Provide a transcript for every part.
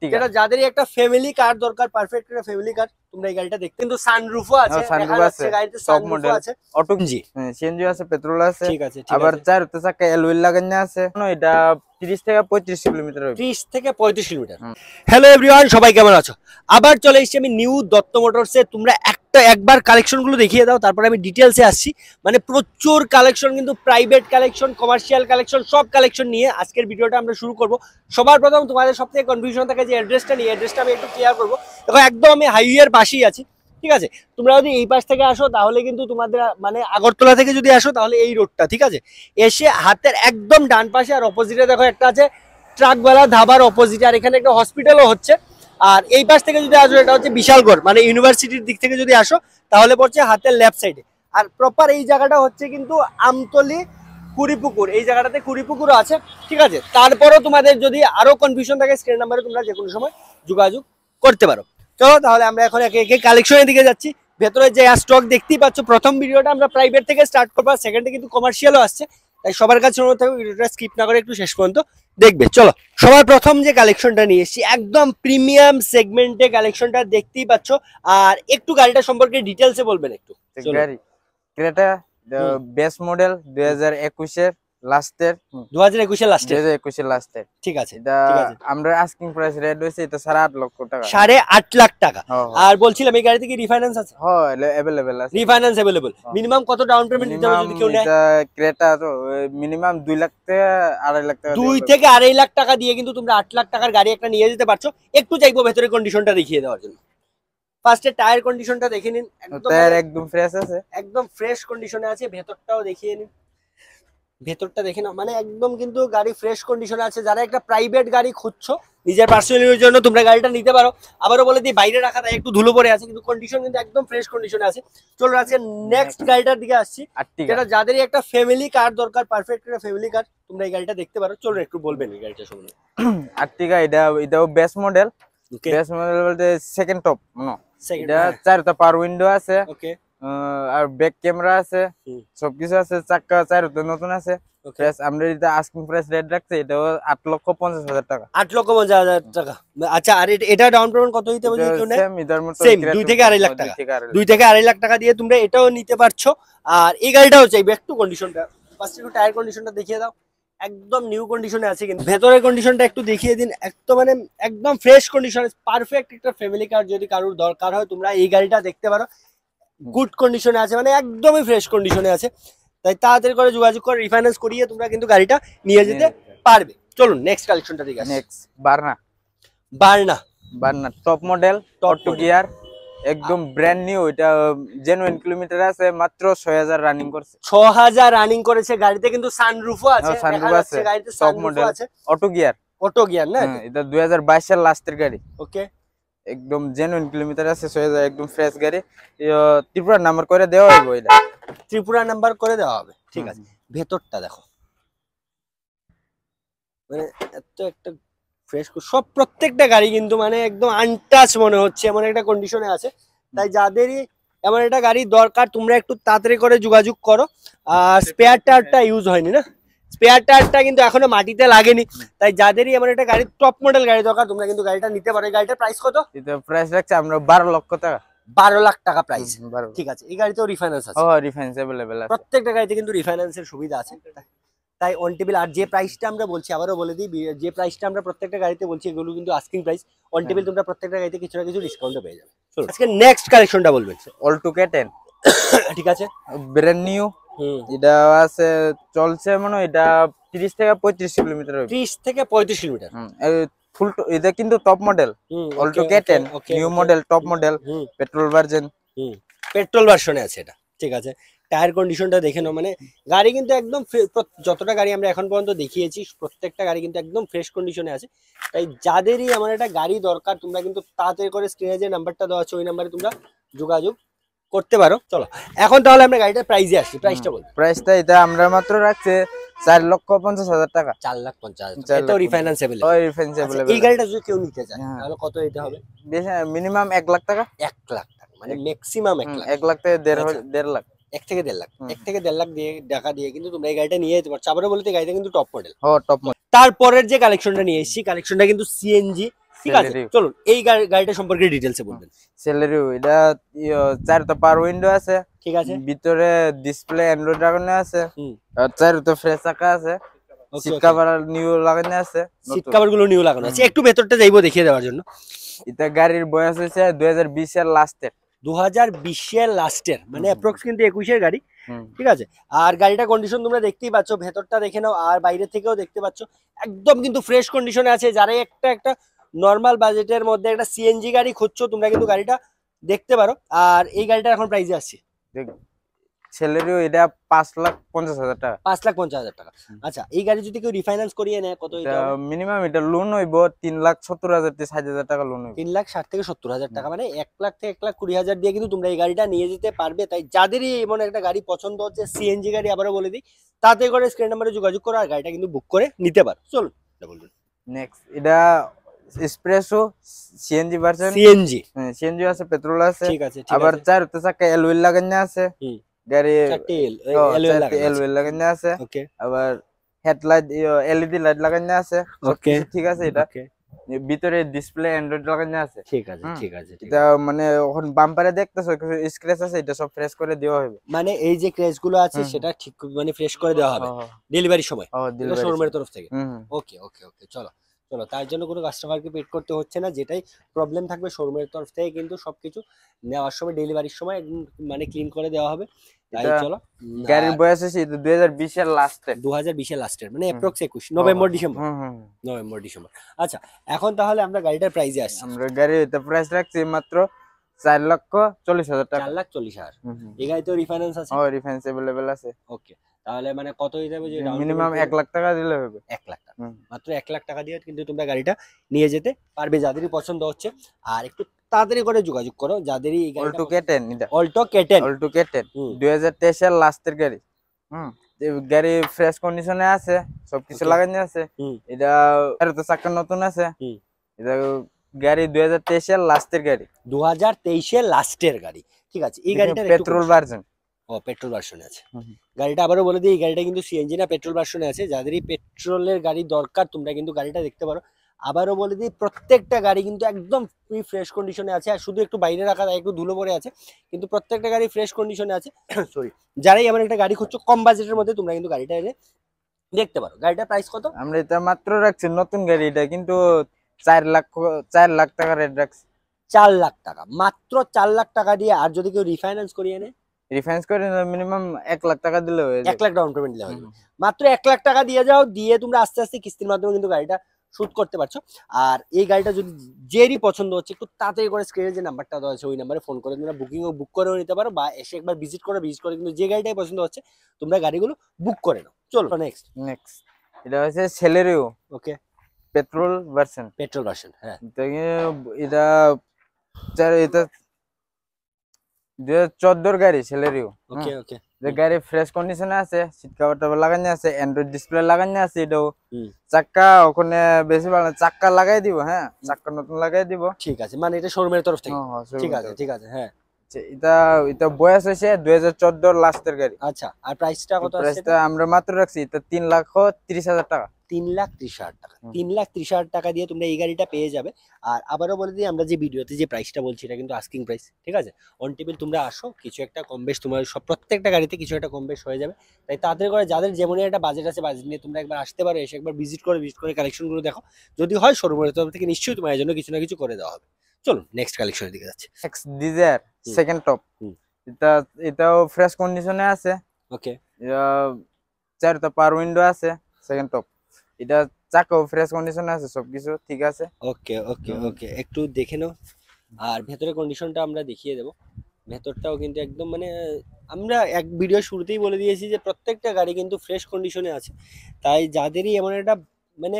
আর্টিগা, যেটা যাদেরই একটা ফ্যামিলি কার দরকার, পারফেক্ট একটা ফ্যামিলি কার, তোমরা এই গাড়িটা দেখতে। কিন্তু সানরুফও আছে, সানরুফ আছে, গাড়িতে টপ সানরুফও মডেল আছে, অটো জি সিএনজি আছে, পেট্রোল আছে, ঠিক আছে আবার চারতে চাকা অ্যালুই লাগানো আছে। এটা 30 থেকে 35 কিলোমিটার হবে, 30 থেকে 35 কিলোমিটার। হ্যালো এভরিওয়ান, সবাই কেমন আছো? আবার চলে এসেছি আমি নিউ দত্ত মোটরসে। তোমরা একবার কালেকশন গুলো দেখিয়ে দাও, তারপরে আমি ডিটেলসে আসছি। মানে প্রচুর কালেকশন, কিন্তু প্রাইভেট কালেকশন, কমার্শিয়াল কালেকশন, সব কালেকশন নিয়ে আজকের ভিডিওটা আমরা শুরু করব। সবার প্রথম তোমাদের সব থেকে কনফিউশন থাকে যে অ্যাড্রেসটা নিয়ে, অ্যাড্রেসটা আমি একটু ক্লিয়ার করবো। দেখো একদম আমি হাইওয়ের পাশেই আছি, ঠিক আছে? তোমরা যদি এই পাশ থেকে আসো তাহলে কিন্তু তোমাদের মানে আগরতলা থেকে যদি আসো তাহলে এই রোডটা, ঠিক আছে? এসে হাতের একদম ডান পাশে আর অপোজিটে দেখো একটা আছে ট্রাকওয়ালা ধাবার অপোজিটে, আর এখানে একটা হসপিটালও হচ্ছে। আর এই পাশ থেকে যদি আসো এটা হচ্ছে বিশালগড়, মানে ইউনিভার্সিটির দিক থেকে যদি আসো তাহলে পড়ছে হাতের লেফট সাইডে। আর প্রপার এই জায়গাটা হচ্ছে কিন্তু আমতলি কুড়িপুকুর, এই জায়গাটাতে কুড়িপুকুরও আছে, ঠিক আছে? তারপরও তোমাদের যদি আরো কনফিউশন থাকে স্ক্রিন নাম্বারে তোমরা যে কোনো সময় যোগাযোগ করতে পারো। চলো তাহলে আমরা এখন একে একে কালেকশনের দিকে যাচ্ছি। ভেতরে যে স্টক দেখতেই পাচ্ছ, প্রথম ভিডিওটা আমরা প্রাইভেট থেকে স্টার্ট করবো, সেকেন্ডে কিন্তু কমার্শিয়ালও আসছে। তাই সবার কাছে অনুরোধ থাকবে ভিডিওটা স্কিপ না করে একটু শেষ পর্যন্ত দেখবে। চলো সবার প্রথম যে কালেকশনটা নিয়ে এসেছি একদম প্রিমিয়াম সেগমেন্টে, কালেকশনটা দেখতেই পাচ্ছ। আর একটু গাড়িটা সম্পর্কে ডিটেলসে বলবেন একটু। গাড়ি ক্রেটা বেস মডেল 2021 এর লাস্টের, 2021 এর লাস্টে, 2021 এর লাস্টের, ঠিক আছে? এটা আমরা আস্কিং প্রাইস রেট হইছে এটা 8.5 লক্ষ টাকা, 8.5 লাখ টাকা। আর বলছিলাম এই গাড়িতে কি রিফাইন্যান্স আছে? হ্যাঁ अवेलेबल আছে, রিফাইন্যান্স अवेलेबल। মিনিমাম কত ডাউন পেমেন্ট দিতে হবে যদি কেউ নেয়? এটা ক্রেটা তো মিনিমাম 2 লাখ থেকে 2.5 লাখ টাকা, 2 থেকে 2.5 লাখ টাকা দিয়ে কিন্তু তোমরা 8 লাখ টাকার গাড়ি একটা নিয়ে যেতে পারছো। একটু চাইবো ভেতরে কন্ডিশনটা দেখিয়ে দেওয়ার জন্য। ফার্স্টে টায়ার কন্ডিশনটা দেখে নিন, টায়ার একদম ফ্রেশ আছে, একদম ফ্রেশ কন্ডিশনে আছে। ভেতরটাও দেখিয়ে নিন, ভেতরটা দেখে নাও, মানে একদম কিন্তু গাড়ি ফ্রেশ কন্ডিশনে আছে। যারা একটা প্রাইভেট গাড়ি খুঁজছো নিজের পার্সোনাল ইউজের জন্য, তোমরা গাড়িটা নিতে পারো। আবারও বলে দিই বাইরে রাখা তাই একটু ধুলো পড়ে আছে, কিন্তু কন্ডিশন কিন্তু একদম ফ্রেশ কন্ডিশনে আছে। চলো আজকে নেক্সট গাড়িটার দিকে আসছি, যেটা যাদেরই একটা ফ্যামিলি কার দরকার, পারফেক্ট একটা ফ্যামিলি কার, তোমরা এই গাড়িটা দেখতে পারো। চলো একটু বলবেন এই গাড়িটা সম্বন্ধে। আর্টিগা এটাও বেস মডেল, বেস মডেল বলতে সেকেন্ড টপ, এটা 4টা পাওয়ার উইন্ডো আছে, ওকে, আর ব্যাক ক্যামেরা আছে, সবকিছু আছে, চাকা 4টা নতুন আছে। আমরা এটা আস্কিং প্রাইস রেট রাখছি, এটাও 8,50,000 টাকা, 8,50,000 টাকা। আচ্ছা, আর এটা ডাউন পেমেন্ট কত দিতে হবে কেউ নেয়? সেম 2 থেকে 2.5 লাখ টাকা, 2 থেকে 2.5 লাখ টাকা দিয়ে তোমরা এটাও নিতে পারছো। আর এই গাড়িটাও চাইবে একটু কন্ডিশনটা, ফার্স্ট একটু টায়ার কন্ডিশনটা দেখিয়ে দাও। একদম নিউ কন্ডিশনে আছে, কিন্তু ভেতরের কন্ডিশনটা একটু দেখিয়ে দিন। একদম মানে একদম ফ্রেশ কন্ডিশনে, পারফেক্ট একটা ফ্যামিলি কার যদি কারোর দরকার হয় তোমরা এই গাড়িটা দেখতে পারো। গুড কন্ডিশনে আছে, মানে একদমই ফ্রেশ কন্ডিশনে আছে। তাই তাড়াতাড়ি করে যোগাযোগ করে রিফাইন্যান্স করিয়ে তোমরা কিন্তু গাড়িটা নিয়ে যেতে পারবে। চলুন নেক্সট কালেকশনটা দিকে আসি। Next Verna top model, auto gear, একদম ব্র্যান্ড নিউ। এটা জেনুইন কিলোমিটার আছে, মাত্র 6,000 রানিং করছে, 6,000 রানিং করেছে। গাড়িতে কিন্তু সানরুফও আছে, সানরুফ আছে, গাড়িতে টপ মডেল আছে, অটো গিয়ার না? এটা 2022 এর লাস্টের গাড়ি, ওকে, একদম জেনুইন কিলোমিটার আছে, 6,000, একদম ফ্রেশ গাড়ি। ত্রিপুরা নাম্বার করে দেওয়া হবে, এটা ত্রিপুরা নাম্বার করে দেওয়া হবে, ঠিক আছে। ভেতরটা দেখো, মানে এত একটা ফ্রেশ, সব প্রত্যেকটা গাড়ি কিন্তু মানে একদম আনটাচ মনে হচ্ছে, এমন একটা কন্ডিশনে আছে। তাই যাদেরই এমন একটা গাড়ি দরকার তোমরা একটু তাড়াতাড়ি করে যোগাযোগ করো। আর স্পেয়ার টায়ারটা ইউজ হয়নি না, স্পেয়ার টায়ারটা কিন্তু এখনো মাটিতে লাগেনি। তাই যাদেরই এমন একটা গাড়ি, টপ মডেল গাড়ি দরকার, তোমরা কিন্তু গাড়িটা নিতে পারো। গাড়িটার প্রাইস কত? এটা প্রাইস রাখছি আমরা 12 লক্ষ টাকা, 12 লাখ টাকা প্রাইস, ঠিক আছে। এই গাড়িতেও রিফাইন্যান্স আছে, রিফাইন্যান্স अवेलेबल আছে, প্রত্যেকটা গাড়িতে কিন্তু রিফাইন্যান্সের সুবিধা আছে। তাই অন টেবিল। আর যে প্রাইসটা আমরা বলছি, আবারও বলে দিই, যে প্রাইসটা আমরা প্রত্যেকটা গাড়িতে বলছি এগুলো কিন্তু আস্কিং প্রাইস। অন টেবিল তোমরা প্রত্যেকটা গাড়িতে কিছু না কিছু ডিসকাউন্টও পেয়ে যাবে। আজকে নেক্সট কালেকশনটা বলবেন। অল্টো K10, ঠিক আছে, ব্র্যান্ড নিউ। এটা আছে চলছে মানে এটা 30 থেকে 35 কিলোমিটার, 30 থেকে 35 কিলোমিটার। ফুল এটা কিন্তু top model, Alto K10 new model, top model, petrol version, petrol ভার্সনে আছে এটা, ঠিক আছে। টায়ার কন্ডিশনটা দেখে নাও, মানে গাড়ি কিন্তু একদম যতটা গাড়ি আমরা এখন পর্যন্ত দেখিয়েছি প্রত্যেকটা গাড়ি কিন্তু একদম ফ্রেশ কন্ডিশনে আছে। তাই যাদেরই আমার একটা গাড়ি দরকার তোমরা কিন্তু তাড়াতাড়ি করে স্ক্রিনে যে নাম্বারটা দেওয়া আছে ওই নাম্বারে তোমরা যোগাযোগ করতে পারো। চলো এখন তাহলে আমরা গাড়িটার প্রাইসে আসছি। প্রাইসটা বল। প্রাইসটা এটা আমরা মাত্র রাখছি 4,50,000 টাকা, 4,50,000। এটাও রিফাইন্যান্স अवेलेबल, রিফাইন্যান্স अवेलेबल। এই গাড়িটা যদি কেউ নিতে চায় তাহলে কত দিতে হবে? মিনিমাম 1 লাখ টাকা, 1 লাখ টাকা, মানে ম্যাক্সিমাম 1 লাখ থেকে 1.5 লাখ, 1 থেকে 1.5 লাখ, 1 থেকে 1.5 লাখ দিয়ে টাকা দিয়ে কিন্তু তোমরা এই গাড়িটা নিয়ে যেতে পারছো। আবারও বলতে গাড়িটা কিন্তু টপ মডেল। Top model. তারপরের যে কালেকশনটা নিয়ে এসেছি, কালেকশনটা কিন্তু সিএনজি ঠিক আছে, চলুন এই গাড়িটা সম্পর্কে ডিটেইলসে বলবেন। সেলেরিও এটা চারটা পাওয়ার উইন্ডো আছে, ঠিক আছে, ভিতরে ডিসপ্লে অ্যান্ড্রয়েড লাগানো আছে, আর চারটা ফ্রেশ চাকা আছে, সিট কভার নিউ লাগানো আছে, সিট কভার গুলো নিউ লাগানো আছে। একটু ভেতরটা যাইবো দেখিয়ে দেওয়ার জন্য। এটা গাড়ির বয়স হয়েছে 2020 এর লাস্টের, 2020 এর লাস্টের, মানে অ্যাপ্রক্স কিন্তু 21 এর গাড়ি। ঠিক আছে, আর গাড়িটা কন্ডিশন তোমরা দেখতেই পাচ্ছ, ভেতরটা দেখে নাও আর বাইরে থেকেও দেখতে পাচ্ছ, একদম কিন্তু ফ্রেশ কন্ডিশনে আছে। যারা একটা নর্মাল বাজেটের মধ্যে একটা সিএনজি গাড়ি খুঁজছো তোমরা কিন্তু গাড়িটা দেখতে পারো। আর এই গাড়িটা এখন প্রাইসে আসছে সেলেরিও এটা 5,50,000 টাকা, 5,50,000 টাকা। আচ্ছা, এই গাড়ি যদি কেউ রিফাইন্যান্স করিয়ে নেয় কত? এটা মিনিমাম এটা লোন হইব 3,70,000 থেকে 60,000 টাকা লোন হইব। 3,60,000 থেকে 70,000 টাকা, মানে 1,00,000 থেকে 1,20,000 দিয়ে কিন্তু তোমরা এই গাড়িটা নিয়ে যেতে পারবে। তাই যাদেরই এমন একটা গাড়ি পছন্দ হচ্ছে সিএনজি গাড়ি, আবারও বলে দিই, তাতে করে স্ক্রিন নাম্বারে যোগাযোগ করো আর গাড়িটা কিন্তু বুক করে নিতে পারো। চলুন বলুন। নেক্সট এটা এসপ্রেসো সিএনজি ভার্সন, সিএনজি আছে, পেট্রোল আছে, ঠিক আছে, আবার চারটা চাকা এলওয়েল লাগানো আছে, গাড়ি এলওয়েল লাগানো আছে, ওকে, আবার হেডলাইট এলইডি লাইট লাগানো আছে, ওকে, ঠিক আছে। এটা ভিতরে ডিসপ্লে অ্যান্ড্রয়েড লাগানো আছে, ঠিক আছে, ঠিক আছে। এটা মানে এখন বাম্পারে দেখতেছো স্ক্র্যাচ আছে, এটা সব ফ্রেশ করে দেওয়া হবে, মানে এই যে ক্র্যাচ গুলো আছে সেটা ঠিক মানে ফ্রেশ করে দেওয়া হবে ডেলিভারির সময় শোরুমের তরফ থেকে। ওকে ওকে ওকে, চলো চলো, তার জন্য কোনো কাস্টমারকে পেড করতে হচ্ছে না। যেটাই প্রবলেম থাকবে শোরুমের তরফ থেকে কিন্তু সবকিছু নেওয়ার সময় ডেলিভারির সময় মানে ক্লিন করে দেওয়া হবে। তাই চলো, গাড়ির বয়স আছে 2020 এর লাস্টে, 2020 এর লাস্টের, মানে অ্যাপ্রক্স 21 নভেম্বর ডিসেম্বর। আচ্ছা, এখন তাহলে আমরা গাড়িটার প্রাইসে আসছি। আমরা গাড়ির প্রাইস রাখছি মাত্র 4,40,000 টাকা, 4,40,000। এই গাড়ি তো রিফাইন্যান্স আছে? রিফাইন্যান্স अवेलेबल আছে। ওকে, তাহলে মানে কত হয়ে যাবে? যে মিনিমাম 1,00,000 টাকা দিলে হবে। 1,00,000 টাকা, মাত্র 1,00,000 টাকা দিয়ে কিন্তু তোমরা গাড়িটা নিয়ে যেতে পারবে যাদেরই পছন্দ হচ্ছে। আর একটু তাড়াতাড়ি করে যোগাযোগ করো যাদেরই এই গাড়িটা। অল্টো কেটেন 2023 এর লাস্টের গাড়ি। গাড়ি ফ্রেশ কন্ডিশনে আছে, সবকিছু লাগানো আছে। এটা তো চাকা নতুন আছে। এটা গাড়ি 2023 এর লাস্টের গাড়ি, 2023 এর লাস্টের গাড়ি। ঠিক আছে, এই গাড়িটা পেট্রোল ভার্সন। পেট্রোল ভার্সনে আছে গাড়িটা। আবারও বলে দিই, এই গাড়িটা কিন্তু সিএনজি না পেট্রোল ভার্সনে আছে। যাদেরই পেট্রোলের গাড়ি দরকার তোমরা কিন্তু গাড়িটা দেখতে পারো। আবারও বলে দিই, প্রত্যেকটা গাড়ি কিন্তু একদম ফ্রেশ কন্ডিশনে আছে। আর শুধু একটু বাইরে রাখা একটু ধুলো পড়ে আছে, কিন্তু প্রত্যেকটা গাড়ি ফ্রেশ কন্ডিশনে আছে। সরি, যারাই এমন একটা গাড়ি খুঁজছো কম বাজেটের মধ্যে তোমরা কিন্তু গাড়িটা এনে দেখতে পারো। গাড়িটার প্রাইস কত? আমরা এটা মাত্র রাখছি নতুন গাড়ি, এটা কিন্তু 4,00,000 টাকা রেট রাখছি। 4,00,000 টাকা, মাত্র 4,00,000 টাকা দিয়ে। আর যদি কেউ রিফাইন্যান্স করিয়ে নেয়, রিফাইন্যান্স করে মিনিমাম 1,00,000 টাকা দিলে হয়ে যাবে। 1,00,000 ডাউন পেমেন্ট দিলে হয়ে যাবে। মাত্র 1,00,000 টাকা দিয়ে যাও, দিয়ে তোমরা আস্তে আস্তে কিস্তির মাধ্যমে কিন্তু গাড়িটা শুট করতে পারছো। আর এই গাড়িটা যদি যেরই পছন্দ হচ্ছে, একটু তাড়াতাড়ি করে স্ক্রিনে যে নাম্বারটা দেওয়া আছে ওই নাম্বারে ফোন করে তোমরা বুক করেও নিতে পারো, বা এসে একবার ভিজিট করে কিন্তু যে গাড়িটাই পছন্দ হচ্ছে তোমরা গাড়িগুলো বুক করে নাও। চলো নেক্সট। এটা হচ্ছে সেলেরিও, ওকে, পেট্রোল ভার্সন। হ্যাঁ, এটা 2014 গাড়ি সেলেরিও। ওকে ওকে, গাড়ি ফ্রেশ কন্ডিশনে আছে, সিট কভার লাগানো আছে, অ্যান্ড্রয়েড ডিসপ্লে লাগানো আছে। এটাও চাক্কা ওখানে বেশি ভালো, চাক্কা লাগাই দিব। হ্যাঁ, চাক্কা নতুন লাগাই দিব। ঠিক আছে, মানে এটা শোরুমের তরফ থেকে। ঠিক আছে ঠিক আছে, হ্যাঁ। এটা বয়স হয়েছে 2014 লাস্টের গাড়ি। আচ্ছা, আর প্রাইসটা কত আছে? প্রাইসটা আমরা মাত্র রাখছি এটা 3,30,000 টাকা। 3,30,000 টাকা, 3,30,000 টাকা দিয়ে তোমরা এই গাড়িটা পেয়ে যাবে। আর আবারও বলে দিই, আমরা যে ভিডিওতে যে প্রাইসটা বলছি এটা কিন্তু আস্কিং প্রাইস। ঠিক আছে, অন টেবিল তোমরা আসো, কিছু একটা কম বেশ তোমার সব প্রত্যেকটা গাড়িতে কিছু একটা কম বেশ হয়ে যাবে। তাই তাদের করে যাদের যেমনই একটা বাজেট আছে, বাজেট নিয়ে তোমরা একবার আসতে পারো, এসে একবার ভিজিট করে কালেকশনগুলো দেখো। যদি হয় শোরুমের তরফ থেকে নিশ্চয়ই তোমার জন্য কিছু না কিছু করে দেওয়া হবে। চলুন নেক্সট কালেকশনের দিকে যাচ্ছি। ডিজায়ার সেকেন্ড টপ, এটাও ফ্রেশ কন্ডিশনে আছে। ওকে, চারটা পাওয়ার উইন্ডো আছে, সেকেন্ড টপ। এটা চাকাও ফ্রেশ কন্ডিশনে আছে, সবকিছু ঠিক আছে। ওকে ওকে ওকে, একটু দেখে নাও। আর ভেতরের কন্ডিশনটা আমরা দেখিয়ে দেবো। ভেতরটাও কিন্তু একদম মানে আমরা এক ভিডিও শুরুতেই বলে দিয়েছি যে প্রত্যেকটা গাড়ি কিন্তু ফ্রেশ কন্ডিশনে আছে। তাই যাদেরই এমন একটা মানে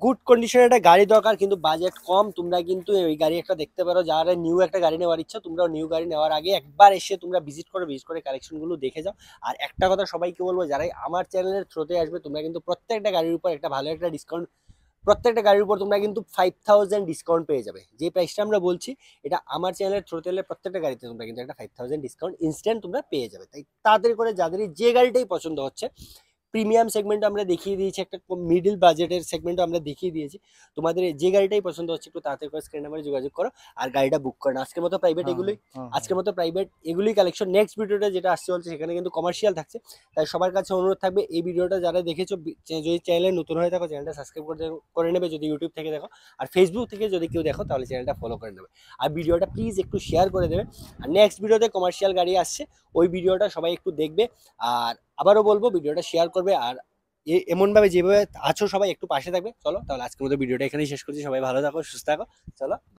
গুড কন্ডিশনের একটা গাড়ি দরকার কিন্তু বাজেট কম, তোমরা কিন্তু এই গাড়ি একটা দেখতে পারো। যারা নিউ একটা গাড়ি নেওয়ার ইচ্ছা, তোমরা নিউ গাড়ি নেওয়ার আগে একবার এসে তোমরা ভিজিট করে কালেকশনগুলো দেখে যাও। আর একটা কথা সবাইকে বলবো, যারাই আমার চ্যানেলের থ্রুতে আসবে, তোমরা কিন্তু প্রত্যেকটা গাড়ির উপর একটা ভালো একটা ডিসকাউন্ট, প্রত্যেকটা গাড়ির উপর তোমরা কিন্তু 5,000 ডিসকাউন্ট পেয়ে যাবে। যে প্রাইসটা আমরা বলছি, এটা আমার চ্যানেলের থ্রুতে এলে প্রত্যেকটা গাড়িতে তোমরা কিন্তু একটা 5,000 ডিসকাউন্ট ইনস্ট্যান্ট তোমরা পেয়ে যাবে। তাই তাড়াতাড়ি করে যাদেরই যে গাড়িটাই পছন্দ হচ্ছে প্রিমিয়াম সেগমেন্ট আমরা দেখিয়ে দিয়েছি, একটা মিডল বাজেটের সেগমেন্টও আমরা দেখিয়ে দিয়েছি। তোমাদের যে গাড়িটাই পছন্দ হচ্ছে একটু তাড়াতাড়ি করে স্ক্রিন নাম্বারে যোগাযোগ করো আর গাড়িটা বুক করো। আজকের মতো প্রাইভেট এগুলোই, আজকের মতো প্রাইভেট এগুলোই কালেকশন। নেক্সট ভিডিওটা যেটা আসতে চলছে সেখানে কিন্তু কমার্শিয়াল থাকছে, তাই সবার কাছে অনুরোধ থাকবে এই ভিডিওটা যারা দেখেছো যদি চ্যানেলে নতুন হয়ে থাকো চ্যানেলটা সাবস্ক্রাইব করে নেবে যদি ইউটিউব থেকে দেখো, আর ফেসবুক থেকে যদি কেউ দেখো তাহলে চ্যানেলটা ফলো করে নেবে, আর ভিডিওটা প্লিজ একটু শেয়ার করে দেবে। আর নেক্সট ভিডিওতে কমার্শিয়াল গাড়ি আসছে, ওই ভিডিওটা সবাই একটু দেখবে। আর আবারও বলবো ভিডিওটা শেয়ার করবে, আর এমন ভাবে যেভাবে আছো সবাই একটু পাশে থাকবে। চলো তাহলে আজকের মতো ভিডিওটা এখানেই শেষ করছি, সবাই ভালো থাকো সুস্থ থাকো, চলো।